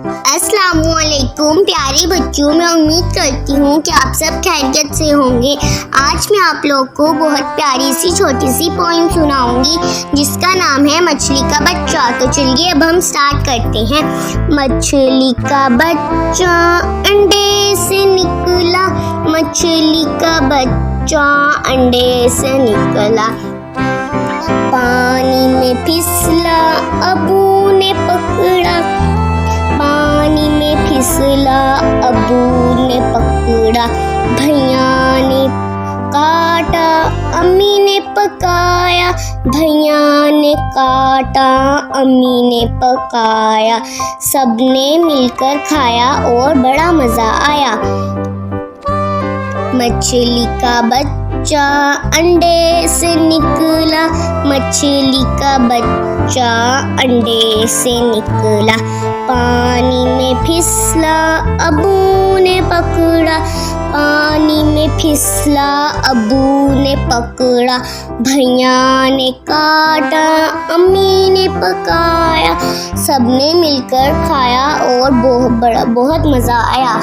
अस्सलामुअलैकुम प्यारे बच्चों, मैं उम्मीद करती हूँ कि आप सब खैरियत से होंगे। आज मैं आप लोग को बहुत प्यारी सी छोटी सी पोएम सुनाऊंगी जिसका नाम है मछली का बच्चा। तो चलिए अब हम स्टार्ट करते हैं। मछली का बच्चा अंडे से निकला, मछली का बच्चा अंडे से निकला, पानी में फिसला अबू ने पकड़ा, पानी में फिसला अबू ने पकड़ा, भैया ने काटा अम्मी ने पकाया, भैया ने काटा अम्मी ने पकाया, सबने मिलकर खाया और बड़ा मजा आया। मछली का बच्चा अंडे से निकला, मछली का बच्चा अंडे से निकला, पानी में फिसला अबू ने पकड़ा, पानी में फिसला अबू ने पकड़ा, भैया ने काटा अम्मी ने पकाया, सबने मिलकर खाया और बहुत मज़ा आया।